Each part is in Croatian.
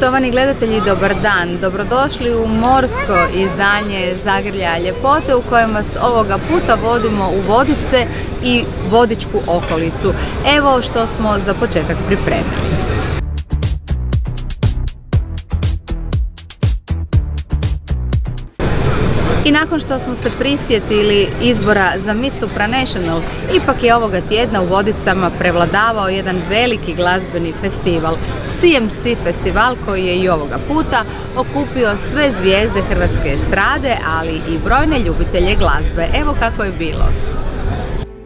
Štovani gledatelji, dobar dan. Dobrodošli u morsko izdanje Zagrljaja ljepote u kojem vas ovoga puta vodimo u Vodice i Vodičku okolicu. Evo što smo za početak pripremili. I nakon što smo se prisjetili izbora za Miss Supranational, ipak je ovoga tjedna u Vodicama prevladavao jedan veliki glazbeni festival, CMC festival, koji je i ovoga puta okupio sve zvijezde hrvatske estrade, ali i brojne ljubitelje glazbe. Evo kako je bilo.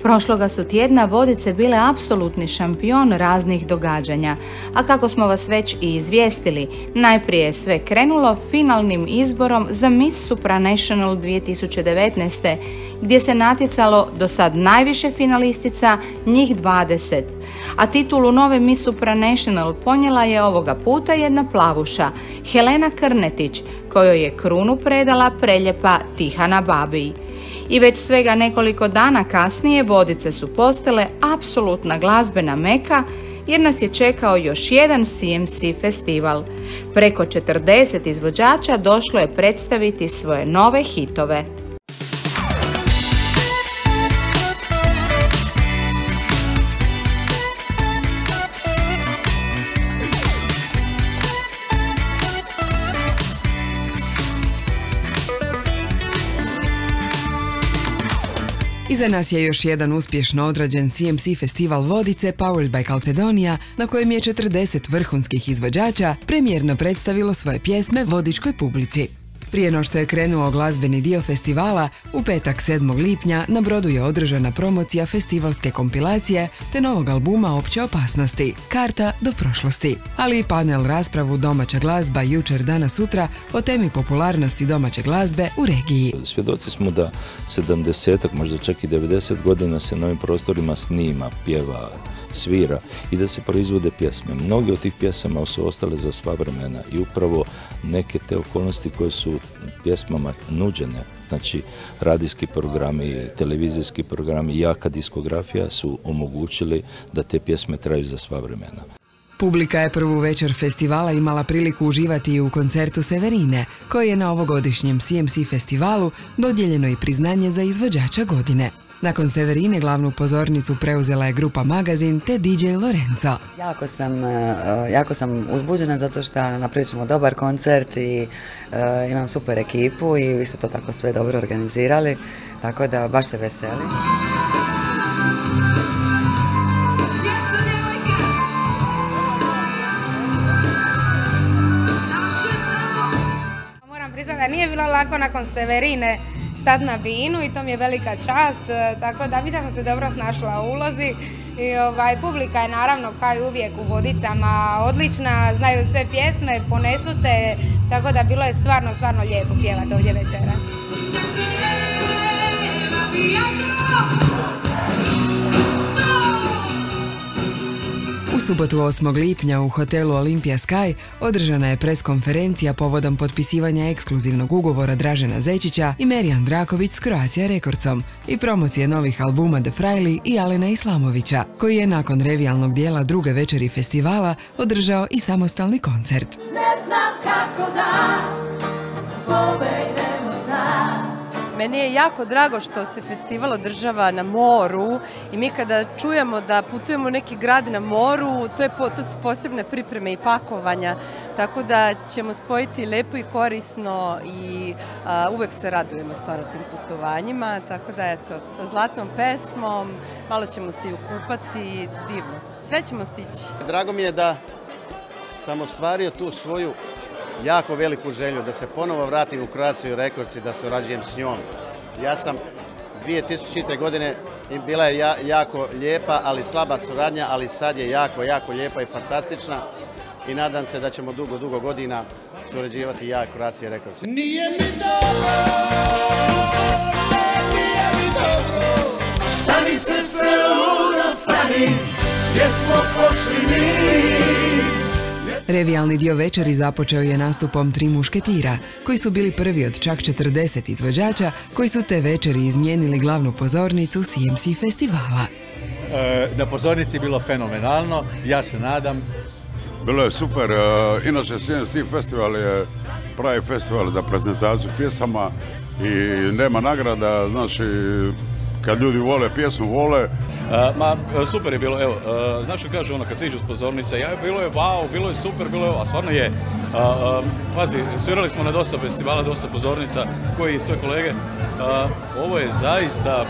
Prošloga su tjedna Vodice bile apsolutni šampion raznih događanja, a kako smo vas već i izvijestili, najprije je sve krenulo finalnim izborom za Miss Supranational 2019. gdje se natjecalo do sad najviše finalistica, njih 20. A titulu nove Miss Supranational ponijela je ovoga puta jedna plavuša, Helena Krnetić, kojoj je krunu predala preljepa Tihana Babij. I već svega nekoliko dana kasnije Vodice su postale apsolutna glazbena meka jer nas je čekao još jedan CMC festival. Preko 40 izvođača došlo je predstaviti svoje nove hitove. Iza nas je još jedan uspješno odrađen CMC festival Vodice Powered by Calcedonia, na kojem je 40 vrhunskih izvođača premijerno predstavilo svoje pjesme vodičkoj publici. Prije no što je krenuo glazbeni dio festivala, u petak 7. lipnja na Brodu je održana promocija festivalske kompilacije te novog albuma Opće opasnosti, Karta do prošlosti, ali i panel raspravu Domaća glazba jučer, danas, sutra o temi popularnosti domaće glazbe u regiji. Svjedoci smo da 70-ak, možda čak i 90 godina se na ovim prostorima snima, pjeva, svira i da se proizvode pjesme. Mnogi od tih pjesama su ostale za sva vremena i upravo neke te okolnosti koje su pjesmama nuđene, znači radijski programi, televizijski programi i jaka diskografija su omogućili da te pjesme traju za sva vremena. Publika je prvu večer festivala imala priliku uživati i u koncertu Severine, koji je na ovogodišnjem CMC festivalu dodijeljeno i priznanje za izvođača godine. Nakon Severine glavnu pozornicu preuzela je grupa Magazin te DJ Lorenzo. Jako sam uzbuđena zato što napravit ćemo dobar koncert i imam super ekipu i vi ste to tako sve dobro organizirali, tako da baš se veselim. Moram priznati da nije bilo lako nakon Severine stati na binu i to mi je velika čast, tako da mislim da sam se dobro snašla u ulozi. I, publika je naravno kao i uvijek u Vodicama odlična, znaju sve pjesme, ponesu te, tako da bilo je stvarno lijepo pjevati ovdje večeras. U subotu 8. lipnja u hotelu Olympia Sky održana je preskonferencija povodom potpisivanja ekskluzivnog ugovora Dražena Zečića i Merijan Draković s Croatia Recordsom i promocije novih albuma The Fraili i Alena Islamovića, koji je nakon revijalnog dijela druge večeri festivala održao i samostalni koncert. Ne znam kako da pobegnem od sna. Meni je jako drago što se festival održava na moru i mi kada čujemo da putujemo u neki grad na moru, to su posebne pripreme i pakovanja, tako da ćemo spojiti lepo i korisno i uvek se radujemo stvarno tim putovanjima, tako da eto, sa zlatnom pesmom, malo ćemo se i ukupati, divno, sve ćemo stići. Drago mi je da sam ostvario tu svoju jako veliku želju da se ponovo vratim u Croatia Records i da se surađujem s njom. Ja sam 2000. godine bila je jako lijepa, ali slaba suradnja, ali sad je jako lijepa i fantastična i nadam se da ćemo dugo godina surađivati ja i Croatia Records. Nije mi dobro, nije mi dobro, stani srce ludo, stani, gdje smo počeli mi. Revijalni dio večeri započeo je nastupom 3 mušketira, koji su bili prvi od čak 40 izvođača koji su te večeri izmijenili glavnu pozornicu CMC festivala. Na pozornici je bilo fenomenalno, ja se nadam Bilo je super, inače CMC festival je pravi festival za prezentaciju pjesama i nema nagrada, znači kad ljudi vole pjesmu, vole. Super je bilo, evo, znaš što kaže ono kad siđu s pozornice, bilo je wow, bilo je super, bilo je, a stvarno je. Pazi, svirali smo na dosta festivala, dosta pozornica, koji i sve kolege. Ovo je zaista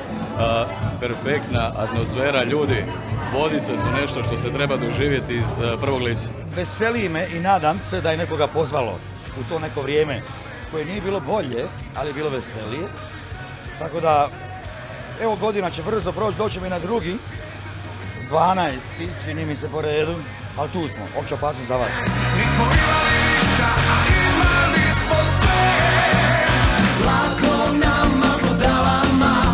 perfektna atmosfera, ljudi. Vodice su nešto što se treba doživjeti iz prvog lica. Veseli me i nadam se da je nekoga pozvalo u to neko vrijeme koje nije bilo bolje, ali je bilo veselije. Tako da, evo godina će brzo proći, doćemo i na drugi, 12. čini mi se po redu, ali tu smo, opća opasnost za vas. Nismo imali ništa, a imali smo sve. Lako nama budalama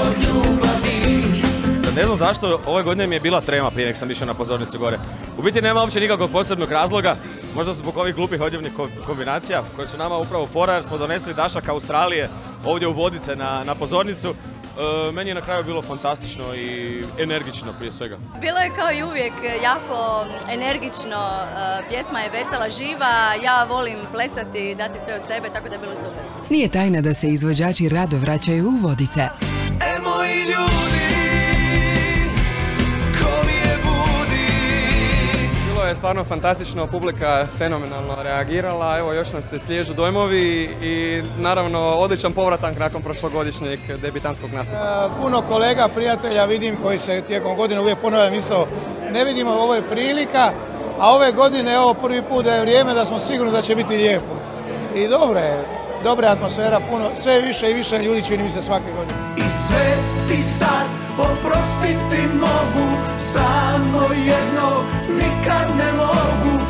od ljubavi. Ne znam zašto, ove godine mi je bila trema prije nek sam išao na pozornicu gore. U biti nema uopće nikakvog posebnog razloga, možda zbog ovih glupih odjevnih kombinacija koje su nama upravo fora jer smo donesli dašak Australije ovdje u Vodice na pozornicu. Meni je na kraju bilo fantastično i energično prije svega. Bilo je kao i uvijek jako energično, pjesma je vesela, živa, ja volim plesati i dati sve od sebe, tako da je bilo super. Nije tajna da se izvođači rado vraćaju u Vodice. Moji ljudi, ko mi je budi. Bilo je stvarno fantastično, publika je fenomenalno reagirala, evo još nam se sliježu dojmovi i naravno odličan povratak nakon prošlogodišnjeg debitanskog nastupa. Puno kolega, prijatelja vidim koji se tijekom godine uvijek ponavljam isto, ne vidimo, ovo je prilika, a ove godine evo prvi put da je vrijeme da smo sigurni da će biti lijepo. I dobra atmosfera, puno, sve više i više ljudi čini mi se svake godine. I sve ti sad oprostiti mogu, samo jedno nikad ne mogu.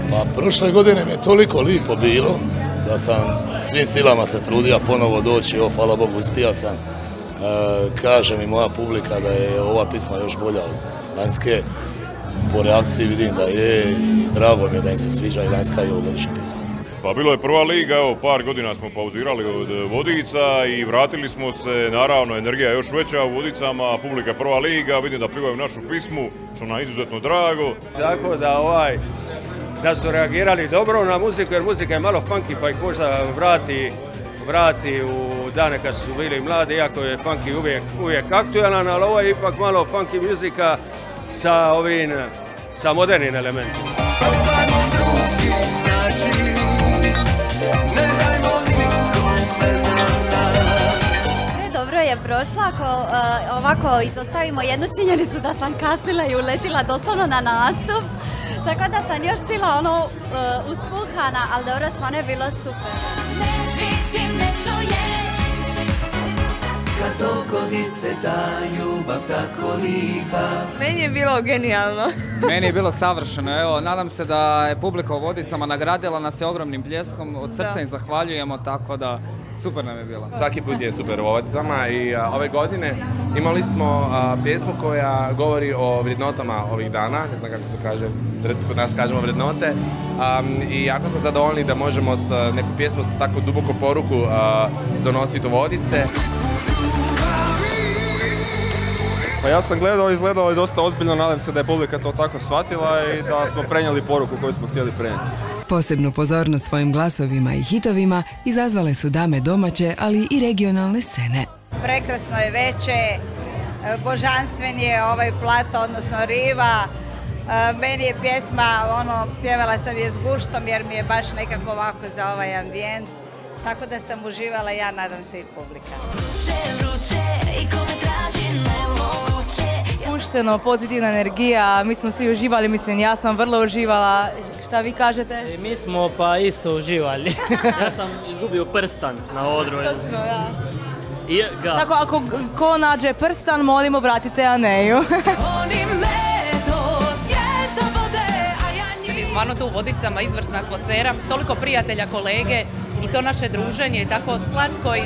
Pa prošle godine mi je toliko lipo bilo da sam svim silama se trudio ponovo doći, hvala Bogu uspio sam. Kaže mi moja publika da je ova pisma još bolja od lanjske. Po reakciji vidim da je i drago mi je da im se sviđa i lanjska i ovogodišnja pisma. Pa bilo je prva liga, evo par godina smo pauzirali od Vodica i vratili smo se, naravno energija je još veća u Vodicama, publika je prva liga, vidim da pivaju našu pismu, što nam je izuzetno drago. Tako da da su reagirali dobro na muziku, jer muzika je malo funky pa ih možda vrati u dane kad su bili mladi, iako je funky uvijek aktualan, ali ovo je ipak malo funky muzika sa modernim elementima. Dobro je prošla, ako ovako izostavimo jednu činjenicu da sam kasnila i uletila doslovno na nastup, tako da sam još cijela uspuhana, ali dobro, stvarno je bilo super. Ne vidim, ne čujem. Kad dogodi se ta ljubav tako lipa. Meni je bilo genijalno. Meni je bilo savršeno, evo, nadam se da je publika u Vodicama nagradila nas je ogromnim pljeskom, od srca im zahvaljujemo, tako da super nam je bilo. Svaki put je super u Vodicama i ove godine imali smo pjesmu koja govori o vrednotama ovih dana, ne znam kako se kaže, kod nas kažemo vrednote, i jako smo zadovoljni da možemo s neku pjesmu s tako duboku poruku donositi u Vodice. Pa ja sam gledao, izgledalo je dosta ozbiljno, nadam se da je publika to tako shvatila i da smo prenijeli poruku koju smo htjeli prenijeti. Posebnu pozornost svojim glasovima i hitovima izazvale su dame domaće, ali i regionalne scene. Prekrasno je veče, božanstven je ovaj plato, odnosno riva. Meni je pjesma, pjevala sam je s guštom jer mi je baš nekako ovako za ovaj ambijent. Tako da sam uživala, ja nadam se i publika. Pušteno, pozitivna energija, mi smo svi uživali, mislim, ja sam vrlo uživala. Šta vi kažete? Mi smo pa isto uživali. Ja sam izgubio prstan na odru. Točno, ja. Tako, ako ko nađe prstan, molimo vratite Aneju. Stvarno tu u Vodicama izvrsna atmosfera, toliko prijatelja, kolege i to naše druženje je tako slatko i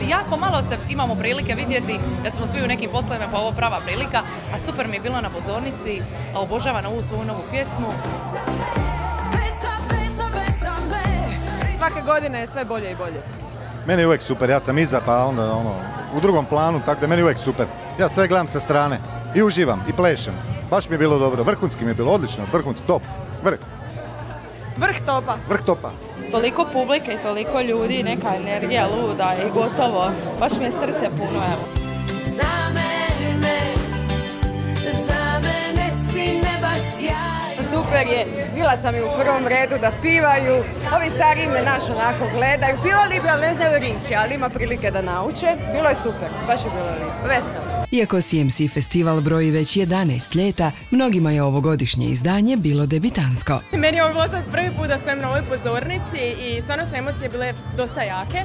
jako malo se imamo prilike vidjeti da smo svi u nekim poslovima, pa ovo prava prilika, a super mi je bilo na pozornici, obožavam ovu svoju novu pjesmu. Svake godine je sve bolje i bolje. Meni je uvijek super, ja sam iza pa onda u drugom planu, tako da meni je uvijek super. Ja sve gledam sa strane i uživam i plešem. baš mi je bilo dobro, vrhunski mi je bilo, odlično, vrhunski, top, Vrh topa. Vrh topa. Toliko publike i toliko ljudi, neka energija luda i gotovo. Baš mi je srce puno, evo. Za mene si neba sjaj. Super je, bila sam i u prvom redu da pivaju, ovi stariji me naš onako gledaju, pivali bi, ali ne znaju riječi, ali ima prilike da nauče. Bilo je super, baš je bilo lijepo, veselo. Iako CMC festival broji već 11 ljeta, mnogima je ovogodišnje izdanje bilo debitansko. Meni je ovo bilo sad prvi put da stojim na ovoj pozornici i stvarno su emocije bile dosta jake,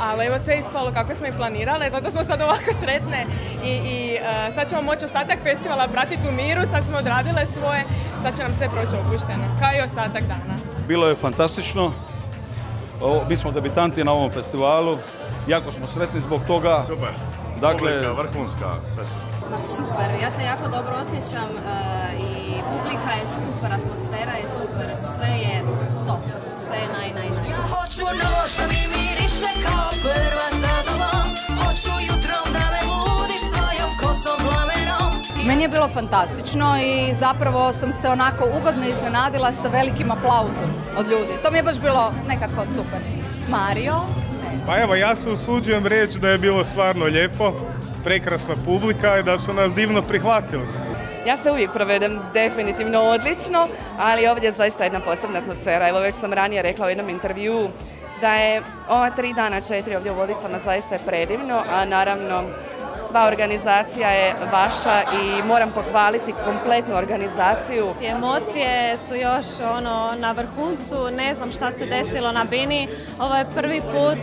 ali evo sve je ispalo kako smo i planirale, zato smo sad ovako sretne i sad ćemo moći ostatak festivala pratiti u miru, sad smo odradile svoje, sad će nam sve proći opušteno, kao i ostatak dana. Bilo je fantastično, mi smo debitanti na ovom festivalu, jako smo sretni zbog toga. Super. Dakle, publika vrhunska, sve super. Super, ja se jako dobro osjećam i publika je super, atmosfera je super, sve je top, sve je naj. Ja hoću noć da mi miriše kao prva sa tobom, hoću jutrom da me budiš svojom kosom plamenom. Meni je bilo fantastično i zapravo sam se onako ugodno iznenadila sa velikim aplauzom od ljudi. To mi je baš bilo nekako super. Mario? Pa evo, ja se usuđujem reći da je bilo stvarno lijepo, prekrasna publika i da su nas divno prihvatili. Ja se uvijek provedem definitivno odlično, ali ovdje je zaista jedna posebna atmosfera. Evo već sam ranije rekla u jednom intervjuu da je ova 3 dana, 4 ovdje u Vodicama zaista je predivno, a naravno sva organizacija je vaša i moram pohvaliti kompletnu organizaciju. Emocije su još na vrhuncu, ne znam šta se desilo na bini. Ovo je prvi put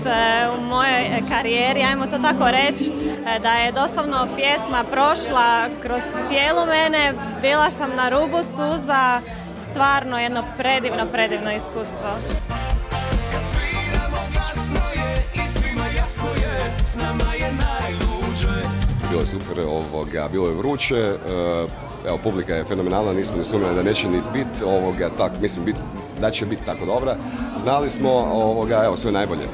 u mojoj karijeri, ajmo to tako reći, da je doslovno pjesma prošla kroz cijelu mene. Bila sam na rubu suza, stvarno jedno predivno iskustvo. Bilo je super, bilo je vruće, evo, publika je fenomenalna, nismo ni sumnjali da neće ni biti, mislim da će biti tako dobra. Znali smo, evo, sve najbolje,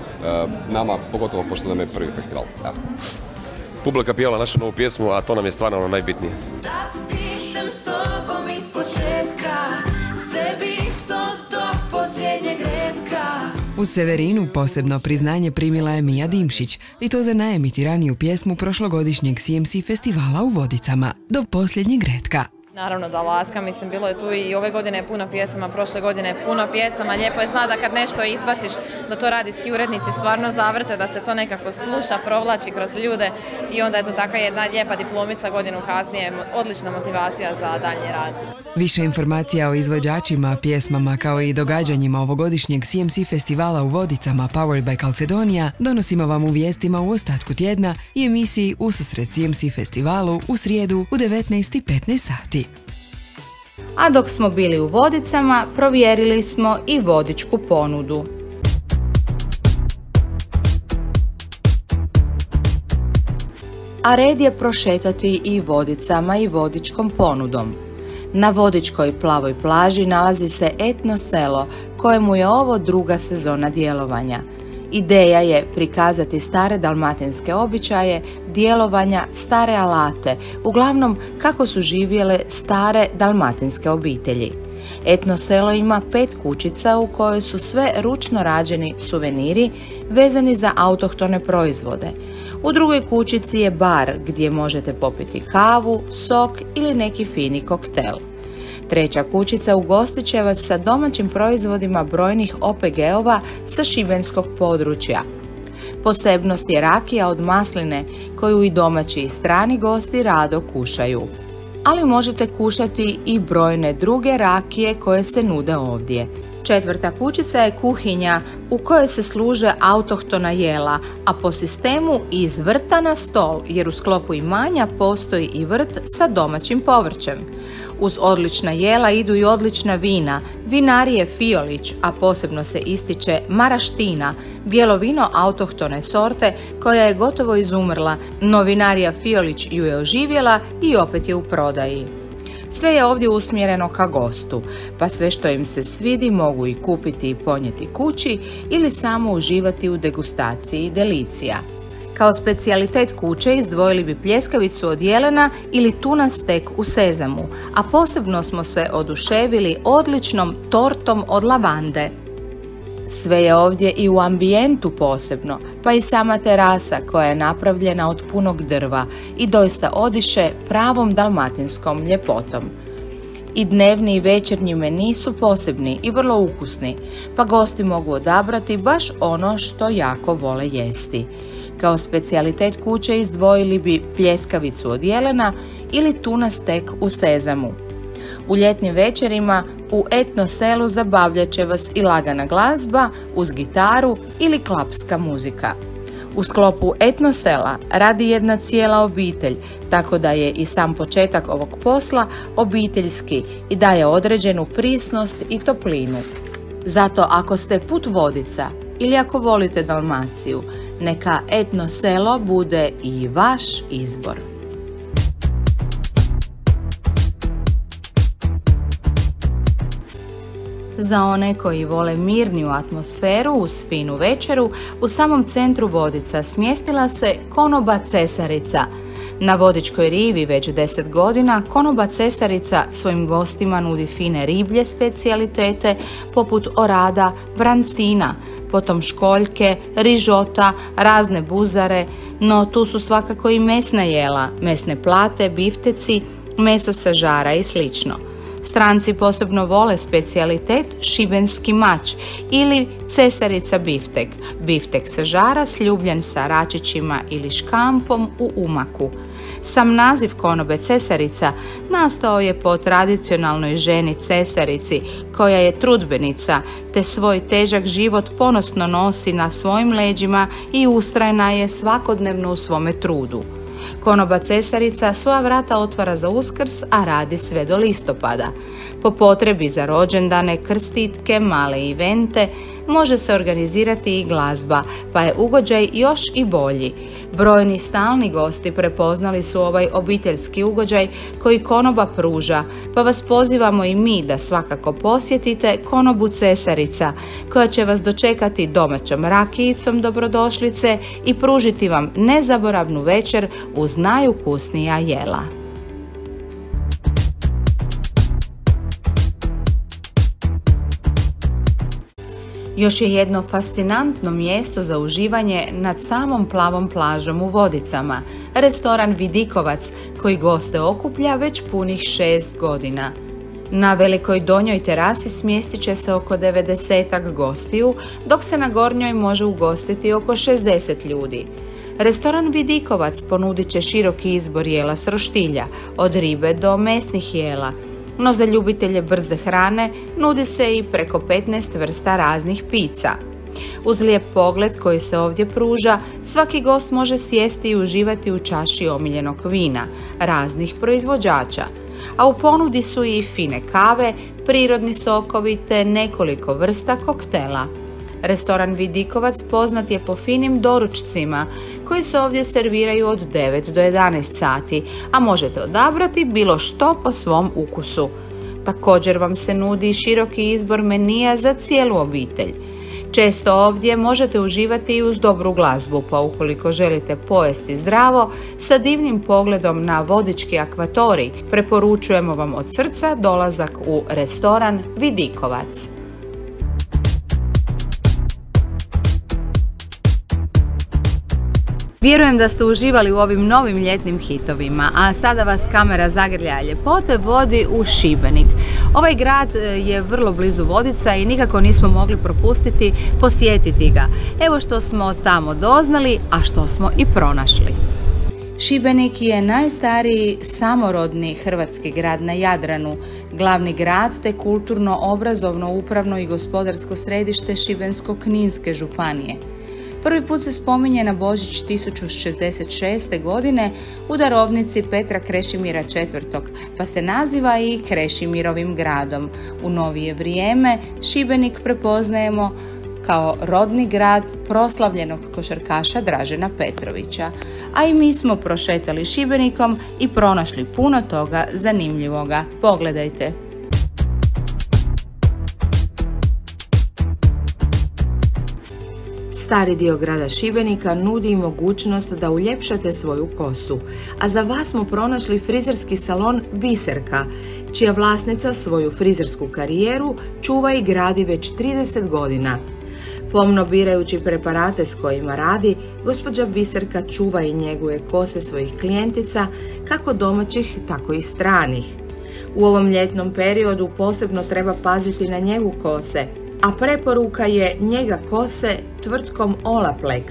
nama, pogotovo pošto nam je prvi festival. Ja. Publika pjevala našu novu pjesmu, a to nam je stvarno ono najbitnije. Da pišem s tobom iz početka, sebi isto do posljednjeg redka. U Severinu posebno priznanje primila je Mija Dimšić i to za najemitiraniju pjesmu prošlogodišnjeg CMC festivala u Vodicama, Do posljednjeg retka. Naravno da laska, mislim, bilo je tu i ove godine puno pjesama, prošle godine puno pjesama. Lijepo je znati da kad nešto izbaciš, da to radijski urednici stvarno zavrte, da se to nekako sluša, provlači kroz ljude i onda je to takva jedna lijepa diplomica godinu kasnije, odlična motivacija za daljnji rad. Više informacija o izvođačima, pjesmama kao i događanjima ovogodišnjeg CMC festivala u Vodicama Powered by Calcedonia donosimo vam u vijestima u ostatku tjedna i emisiji Ususret CMC festivalu u srijedu u 19:15 sati. A dok smo bili u Vodicama, provjerili smo i vodičku ponudu. A red je prošetati i Vodicama i vodičkom ponudom. Na Vodičkoj plavoj plaži nalazi se etno selo kojemu je ovo druga sezona djelovanja. Ideja je prikazati stare dalmatinske običaje, djelovanja, stare alate, uglavnom kako su živjele stare dalmatinske obitelji. Etno selo ima 5 kućica u kojoj su sve ručno rađeni suveniri vezani za autohtone proizvode. U drugoj kućici je bar gdje možete popiti kavu, sok ili neki fini koktel. Treća kućica ugostit će vas sa domaćim proizvodima brojnih OPG-ova sa šibenskog područja. Posebnost je rakija od masline koju i domaći i strani gosti rado kušaju. Ali možete kušati i brojne druge rakije koje se nude ovdje. Četvrta kućica je kuhinja u kojoj se služe autohtona jela, a po sistemu iz vrta na stol, jer u sklopu imanja postoji i vrt sa domaćim povrćem. Uz odlična jela idu i odlična vina, vinarije Fiolić, a posebno se ističe maraština, bijelo vino autohtone sorte koja je gotovo izumrla, no vinarija Fiolić ju je oživjela i opet je u prodaji. Sve je ovdje usmjereno ka gostu, pa sve što im se svidi mogu i kupiti i ponijeti kući ili samo uživati u degustaciji delicija. Kao specijalitet kuće izdvojili bi pljeskavicu od jelena ili tuna stek u sezamu, a posebno smo se oduševili odličnom tortom od lavande. Sve je ovdje i u ambijentu posebno, pa i sama terasa koja je napravljena od punog drva i doista odiše pravom dalmatinskom ljepotom. I dnevni i večernji meni su posebni i vrlo ukusni, pa gosti mogu odabrati baš ono što jako vole jesti. Kao specijalitet kuće izdvojili bi pljeskavicu od jelena ili tuna stek u sezamu. U ljetnim večerima u etno selu zabavljat će vas i lagana glazba uz gitaru ili klapska muzika. U sklopu etno sela radi jedna cijela obitelj, tako da je i sam početak ovog posla obiteljski i daje određenu prisnost i toplinu. Zato ako ste put Vodica ili ako volite Dalmaciju, neka etno selo bude i vaš izbor. Za one koji vole mirniju atmosferu uz finu večeru, u samom centru Vodica smjestila se konoba Cesarica. Na Vodičkoj rivi već 10 godina konoba Cesarica svojim gostima nudi fine riblje specijalitete poput orada, brancina, potom školjke, rižota, razne buzare, no tu su svakako i mesna jela, mesne plate, bifteci, meso sa žara i slično. Stranci posebno vole specijalitet šibenski mač ili Cesarica biftek, biftek sa žara sljubljen sa račićima ili škampom u umaku. Sam naziv konobe Cesarica nastao je po tradicionalnoj ženi Cesarici koja je trudbenica te svoj težak život ponosno nosi na svojim leđima i ustrajna je svakodnevno u svome trudu. Konoba Cesarica svoja vrata otvara za Uskrs, a radi sve do listopada. Po potrebi za rođendane, krstitke, male evente može se organizirati i glazba, pa je ugođaj još i bolji. Brojni stalni gosti prepoznali su ovaj obiteljski ugođaj koji konoba pruža, pa vas pozivamo i mi da svakako posjetite konobu Cesarica, koja će vas dočekati domaćom rakijicom dobrodošlice i pružiti vam nezaboravnu večer uz najukusnija jela. Još je jedno fascinantno mjesto za uživanje nad samom plavom plažom u Vodicama, restoran Vidikovac koji goste okuplja već punih 6 godina. Na velikoj donjoj terasi smjestit će se oko 90-ak gostiju, dok se na gornjoj može ugostiti oko 60 ljudi. Restoran Vidikovac ponudit će široki izbor jela s roštilja, od ribe do mesnih jela, no za ljubitelje brze hrane nudi se i preko 15 vrsta raznih pica. Uz lijep pogled koji se ovdje pruža, svaki gost može sjesti i uživati u čaši omiljenog vina, raznih proizvođača. A u ponudi su i fine kave, prirodni sokovi te nekoliko vrsta koktela. Restoran Vidikovac poznat je po finim doručcima koji se ovdje serviraju od 9 do 11 sati, a možete odabrati bilo što po svom ukusu. Također vam se nudi široki izbor menija za cijelu obitelj. Često ovdje možete uživati i uz dobru glazbu, pa ukoliko želite pojesti zdravo, sa divnim pogledom na vodički akvatorij, preporučujemo vam od srca dolazak u restoran Vidikovac. Vjerujem da ste uživali u ovim novim ljetnim hitovima, a sada vas kamera zagrljaja ljepote vodi u Šibenik. Ovaj grad je vrlo blizu Vodica i nikako nismo mogli propustiti posjetiti ga. Evo što smo tamo doznali, a što smo i pronašli. Šibenik je najstariji samorodni hrvatski grad na Jadranu, glavni grad te kulturno, obrazovno, upravno i gospodarsko središte Šibensko-kninske županije. Prvi put se spominje na Božić 1066. godine u darovnici Petra Krešimira IV, pa se naziva i Krešimirovim gradom. U novije vrijeme Šibenik prepoznajemo kao rodni grad proslavljenog košarkaša Dražena Petrovića. A i mi smo prošetali Šibenikom i pronašli puno toga zanimljivoga. Pogledajte! Stari dio grada Šibenika nudi i mogućnost da uljepšate svoju kosu, a za vas smo pronašli frizerski salon Biserka, čija vlasnica svoju frizersku karijeru čuva i gradi već 30 godina. Pomno birajući preparate s kojima radi, gospođa Biserka čuva i njeguje kose svojih klijentica, kako domaćih, tako i stranih. U ovom ljetnom periodu posebno treba paziti na njegu kose, a preporuka je njega kose tvrtkom Olaplex.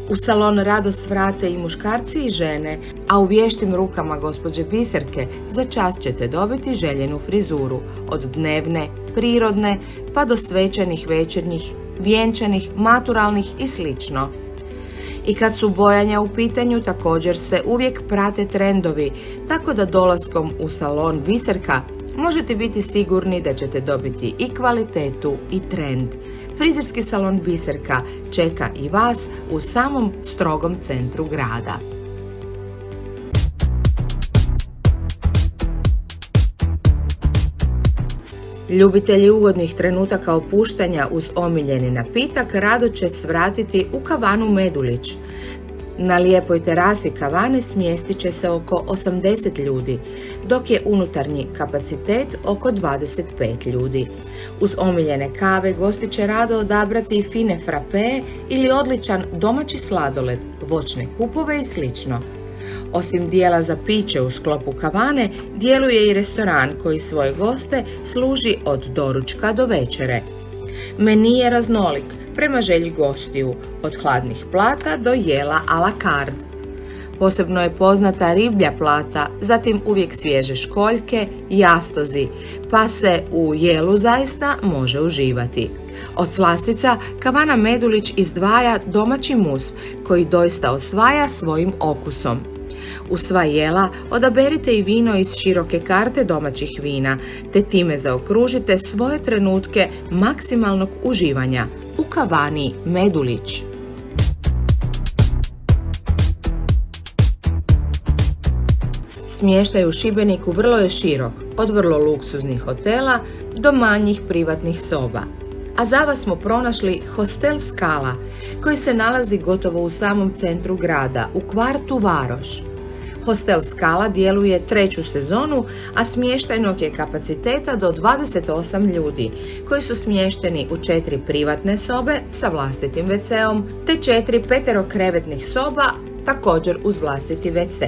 U salon rado svrate i muškarci i žene, a u vještim rukama gospođe Biserke za čas ćete dobiti željenu frizuru, od dnevne, prirodne, pa do svečanih, večernjih, vjenčanih, maturalnih i slično. I kad su bojanja u pitanju, također se uvijek prate trendovi, tako da dolaskom u salon Biserka možete biti sigurni da ćete dobiti i kvalitetu i trend. Frizerski salon Biserka čeka i vas u samom strogom centru grada. Ljubitelji ugodnih trenutaka opuštanja uz omiljeni napitak rado će svratiti u kavanu Medulić. Na lijepoj terasi kavane smjestit će se oko 80 ljudi, dok je unutarnji kapacitet oko 25 ljudi. Uz omiljene kave gosti će rado odabrati i fine frape ili odličan domaći sladoled, voćne kupove i slično. Osim dijela za piće u sklopu kavane, djeluje i restoran koji svoje goste služi od doručka do večere. Meni je raznolik, prema želji gostiju, od hladnih plata do jela a la carte. Posebno je poznata riblja plata, zatim uvijek svježe školjke, jastozi, pa se u jelu zaista može uživati. Od slastica kavana Medulić izdvaja domaći mus koji doista osvaja svojim okusom. U sva jela odaberite i vino iz široke karte domaćih vina, te time zaokružite svoje trenutke maksimalnog uživanja u kavani Medulić. Smještaj u Šibeniku vrlo je širok, od vrlo luksuznih hotela do manjih privatnih soba. A za vas smo pronašli Hostel Skala, koji se nalazi gotovo u samom centru grada, u kvartu Varoš. Hostel Skala djeluje 3. sezonu, a smještajnog je kapaciteta do 28 ljudi, koji su smješteni u 4 privatne sobe sa vlastitim WC-om, te 4 peterokrevetnih soba, također uz vlastiti WC.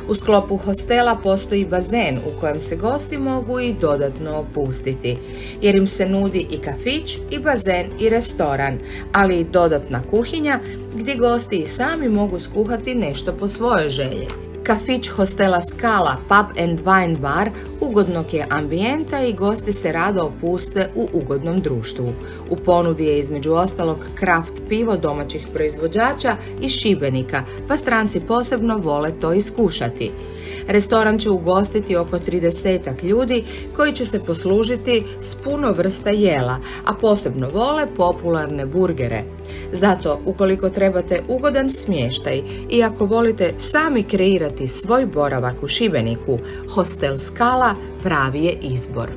U sklopu hostela postoji bazen u kojem se gosti mogu i dodatno opustiti, jer im se nudi i kafić, i bazen, i restoran, ali i dodatna kuhinja gdje gosti i sami mogu skuhati nešto po svojoj želji. Kafić hostela Skala Pub and Wine Bar ugodnog je ambijenta i gosti se rado opuste u ugodnom društvu. U ponudi je između ostalog kraft pivo domaćih proizvođača iz Šibenika, pa stranci posebno vole to iskušati. Restoran će ugostiti oko 30 ljudi koji će se poslužiti s puno vrsta jela, a posebno vole popularne burgere. Zato, ukoliko trebate ugodan smještaj i ako volite sami kreirati svoj boravak u Šibeniku, Hostel Skala pravi je izbor.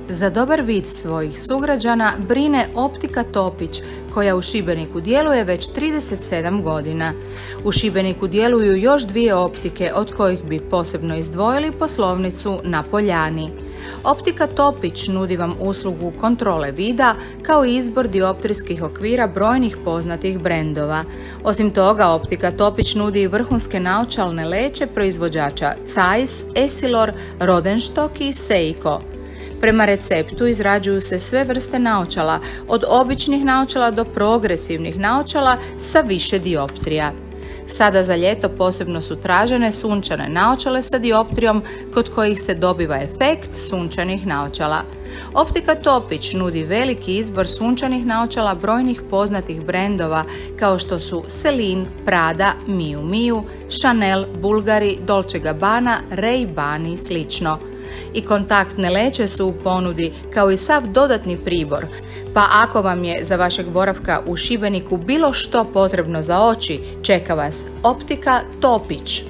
Za dobar vid svojih sugrađana brine Optika Topić, koja u Šibeniku djeluje već 37 godina. U Šibeniku djeluju još 2 optike, od kojih bi posebno izdvojili poslovnicu na Poljani. Optika Topić nudi vam uslugu kontrole vida kao i izbor dioptrijskih okvira brojnih poznatih brendova. Osim toga, Optika Topić nudi i vrhunske naočalne leće proizvođača Zeiss, Essilor, Rodenstock i Seiko. Prema receptu izrađuju se sve vrste naočala, od običnih naočala do progresivnih naočala sa više dioptrija. Sada za ljeto posebno su tražene sunčane naočale sa dioptrijom, kod kojih se dobiva efekt sunčanih naočala. Optika Topić nudi veliki izbor sunčanih naočala brojnih poznatih brendova kao što su Celine, Prada, Miu Miu, Chanel, Bulgari, Dolce Gabbana, Ray-Ban i slično. I kontaktne leće su u ponudi kao i sav dodatni pribor. Pa ako vam je za vašeg boravka u Šibeniku bilo što potrebno za oči, čeka vas Optika Topić.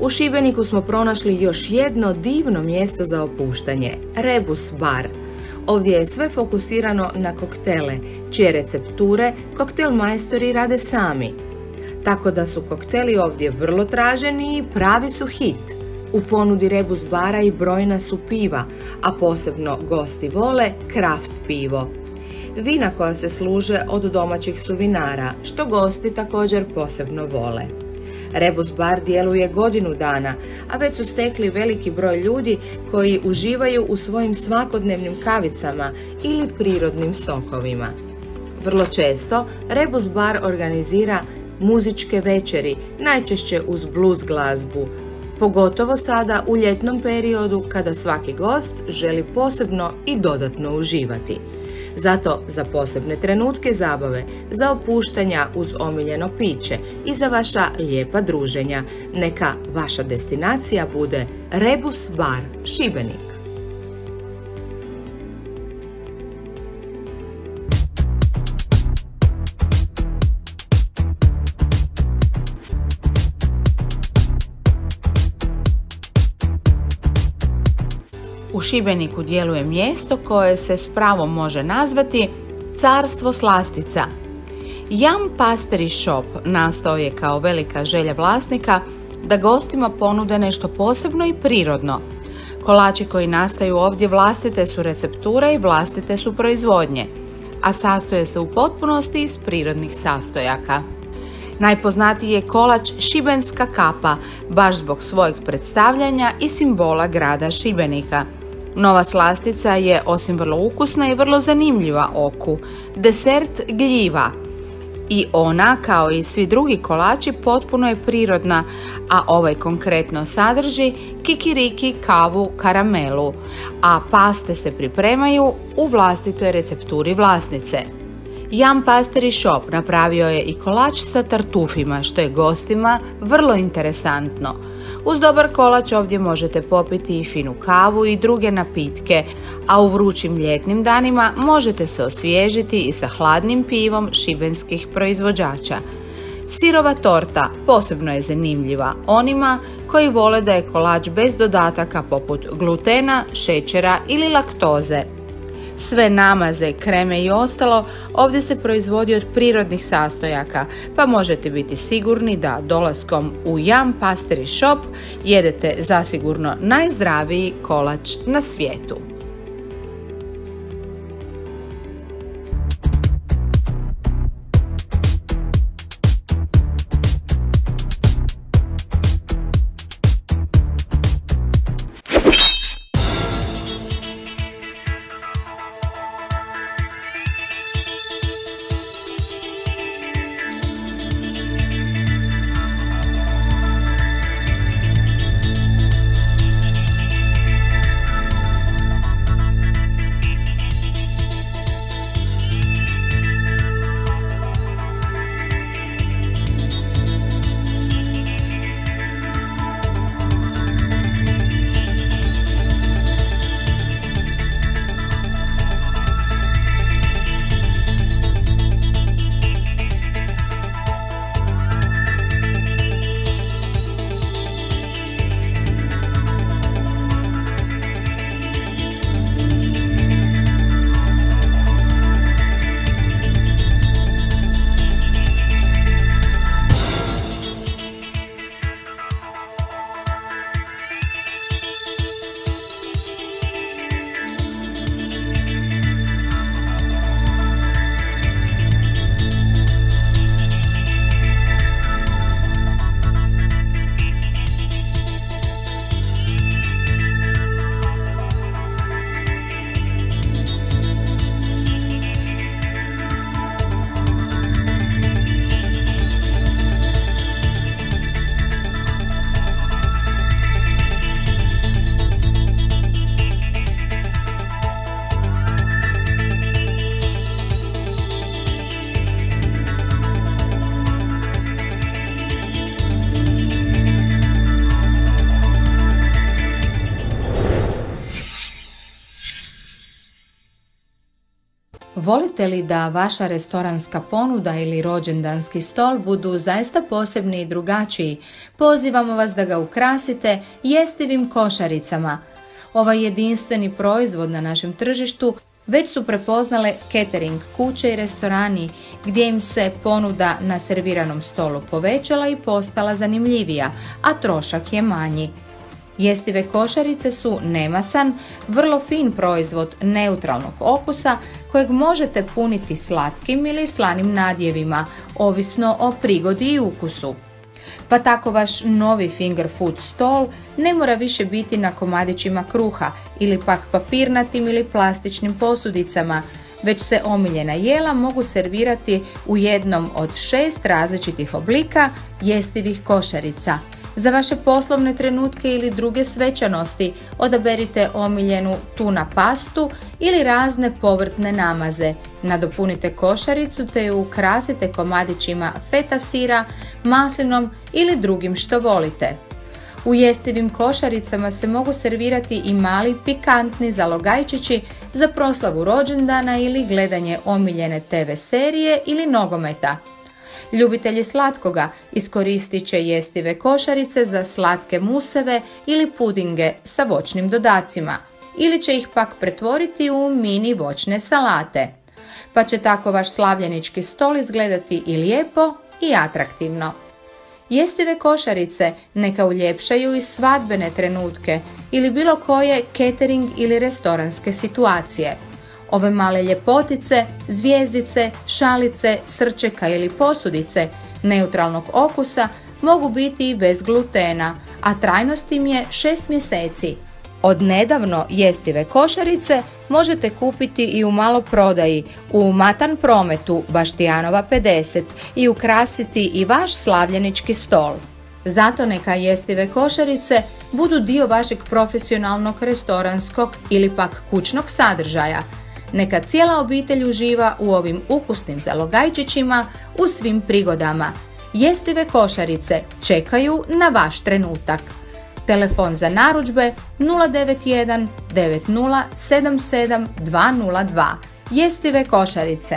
U Šibeniku smo pronašli još jedno divno mjesto za opuštanje, Rebus bar. Ovdje je sve fokusirano na koktele, čije recepture koktel majstori rade sami. Tako da su kokteli ovdje vrlo traženi i pravi su hit. U ponudi Rebus bara i brojna su piva, a posebno gosti vole kraft pivo. Vina koja se služe od domaćih su vinara, što gosti također posebno vole. Rebus bar djeluje godinu dana, a već su stekli veliki broj ljudi koji uživaju u svojim svakodnevnim kavicama ili prirodnim sokovima. Vrlo često Rebus bar organizira muzičke večeri, najčešće uz blues glazbu, pogotovo sada u ljetnom periodu kada svaki gost želi posebno i dodatno uživati. Zato za posebne trenutke zabave, za opuštanja uz omiljeno piće i za vaša lijepa druženja, neka vaša destinacija bude Rebus bar Šibenik. U Šibeniku djeluje mjesto koje se s pravom može nazvati Carstvo slastica. Yum Pastry Shop nastao je kao velika želja vlasnika da gostima ponude nešto posebno i prirodno. Kolači koji nastaju ovdje vlastite su recepture i vlastite su proizvodnje, a sastoje se u potpunosti iz prirodnih sastojaka. Najpoznatiji je kolač Šibenska kapa, baš zbog svojeg predstavljanja i simbola grada Šibenika. Nova slastica je, osim vrlo ukusna, i vrlo zanimljiva oku, desert gljiva. I ona, kao i svi drugi kolači, potpuno je prirodna, a ovaj konkretno sadrži kikiriki, kavu, karamelu, a paste se pripremaju u vlastitoj recepturi vlasnice. Yum Pastry Shop napravio je i kolač sa tartufima, što je gostima vrlo interesantno. Uz dobar kolač ovdje možete popiti i finu kavu i druge napitke, a u vrućim ljetnim danima možete se osvježiti i sa hladnim pivom šibenskih proizvođača. Sirova torta posebno je zanimljiva onima koji vole da je kolač bez dodataka poput glutena, šećera ili laktoze. Sve namaze, kreme i ostalo ovdje se proizvodi od prirodnih sastojaka, pa možete biti sigurni da dolaskom u Yum Pastry Shop jedete zasigurno najzdraviji kolač na svijetu. Volite li da vaša restoranska ponuda ili rođendanski stol budu zaista posebni i drugačiji? Pozivamo vas da ga ukrasite jestivim košaricama. Ovaj jedinstveni proizvod na našem tržištu već su prepoznale catering kuće i restorani gdje im se ponuda na serviranom stolu povećala i postala zanimljivija, a trošak je manji. Jestive košarice su nemasan, vrlo fin proizvod neutralnog okusa kojeg možete puniti slatkim ili slanim nadjevima, ovisno o prigodi i ukusu. Pa tako vaš novi finger food stol ne mora više biti na komadićima kruha ili pak papirnatim ili plastičnim posudicama, već se omiljena jela mogu servirati u jednom od 6 različitih oblika jestivih košarica. Za vaše poslovne trenutke ili druge svečanosti odaberite omiljenu tuna pastu ili razne povrtne namaze. Nadopunite košaricu te ju ukrasite komadićima feta sira, maslinom ili drugim što volite. U jestivim košaricama se mogu servirati i mali pikantni zalogajčići za proslavu rođendana ili gledanje omiljene TV serije ili nogometa. Ljubitelji slatkoga iskoristit će jestive košarice za slatke museve ili pudinge sa voćnim dodacima ili će ih pak pretvoriti u mini voćne salate. Pa će tako vaš slavljenički stol izgledati i lijepo i atraktivno. Jestive košarice neka uljepšaju i svadbene trenutke ili bilo koje catering ili restoranske situacije. Ove male ljepotice, zvijezdice, šalice, srčeka ili posudice neutralnog okusa mogu biti i bez glutena, a trajnost im je 6 mjeseci. Od nedavno jestive košarice možete kupiti i u maloprodaji u Matan prometu Baštijanova 50 i ukrasiti i vaš slavljenički stol. Zato neka jestive košarice budu dio vašeg profesionalnog restoranskog ili pak kućnog sadržaja. Neka cijela obitelj uživa u ovim ukusnim zalogajčićima u svim prigodama. Jestive košarice čekaju na vaš trenutak. Telefon za narudžbe 091 90 77 202. Jestive košarice.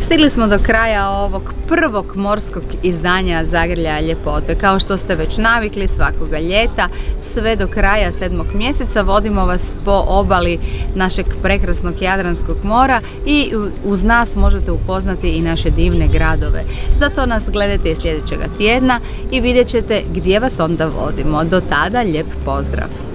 Stigli smo do kraja ovog prvog morskog izdanja Zagrljaja ljepote. Kao što ste već navikli svakoga ljeta, sve do kraja 7. mjeseca vodimo vas po obali našeg prekrasnog Jadranskog mora i uz nas možete upoznati i naše divne gradove. Zato nas gledajte i sljedećega tjedna i vidjet ćete gdje vas onda vodimo. Do tada lijep pozdrav!